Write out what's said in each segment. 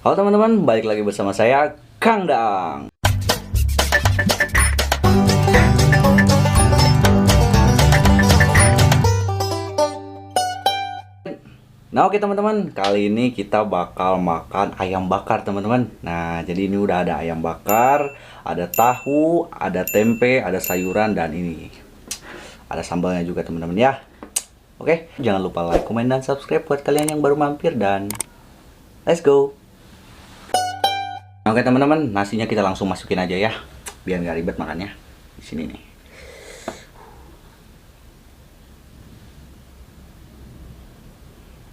Halo teman-teman, balik lagi bersama saya Kang Dang. Nah oke teman-teman, kali ini kita bakal makan ayam bakar teman-teman. Nah jadi ini udah ada ayam bakar, ada tahu, ada tempe, ada sayuran, dan ini ada sambalnya juga teman-teman ya. Oke, jangan lupa like, komen, dan subscribe buat kalian yang baru mampir, dan let's go. Nah, oke teman-teman, nasinya kita langsung masukin aja ya, biar nggak ribet makannya. Di sini nih.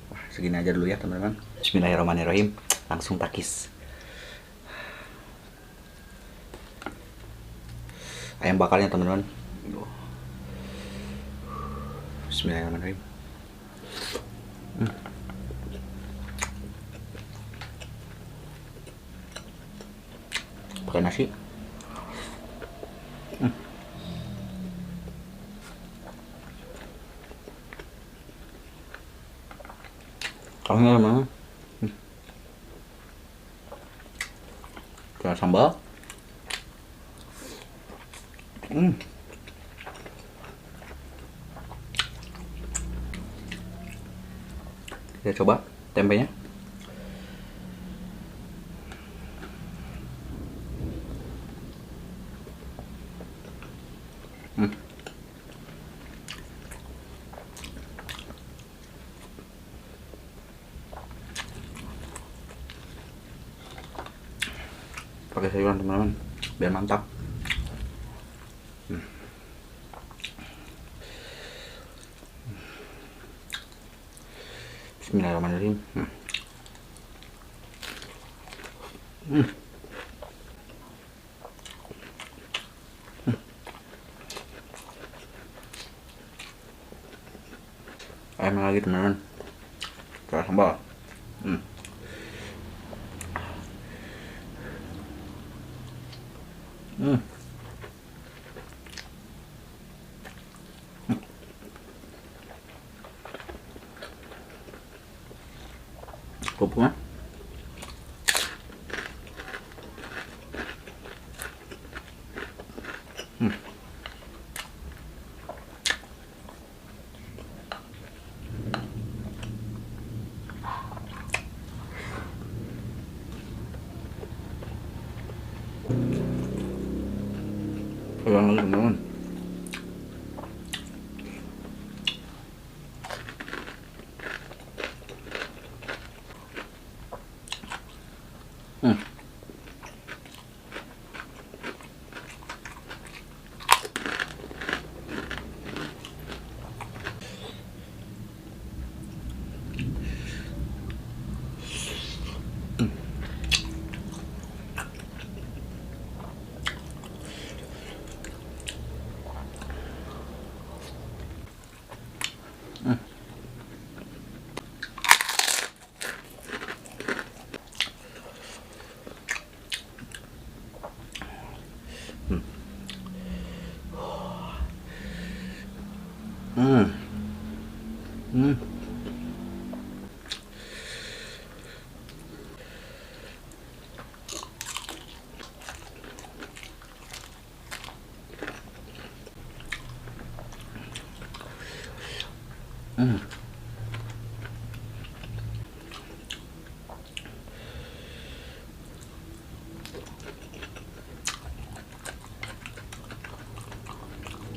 Wah, segini aja dulu ya teman-teman. Bismillahirrahmanirrahim. Langsung takis. Ayam bakarnya teman-teman. Bismillahirrahmanirrahim. Pakai nasi. Kalau nggak teman-teman. Kita sambal. Kita coba tempenya. Pakai sayuran teman-teman, biar mantap. Bismillahirrahmanirrahim. Ayam lagi teman-teman. Kita sambal. Kerupuknya. Ulang lagi teman-teman.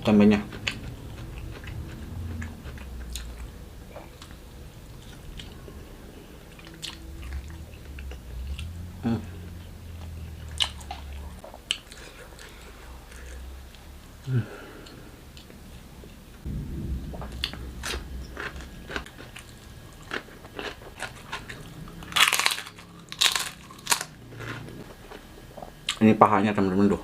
Tempenya. Ini pahanya teman-teman tuh.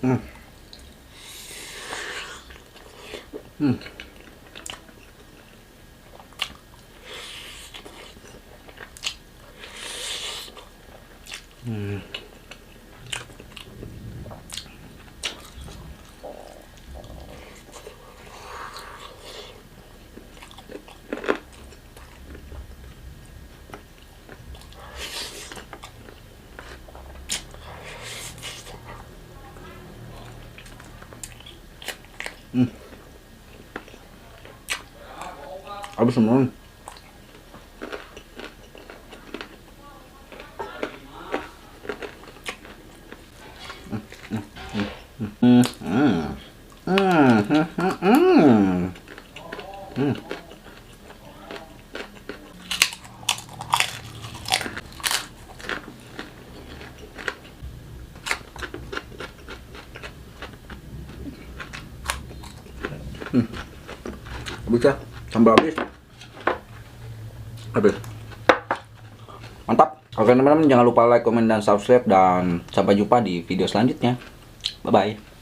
Hmm. Hmm. Hmm. Hmm. Habis semua. Hmm. Hmm. Hmm. Hmm. Hmm. Hmm. Habis ya, sambil habis. Habis. Mantap. Oke teman-teman, jangan lupa like, komen, dan subscribe. Dan sampai jumpa di video selanjutnya. Bye-bye.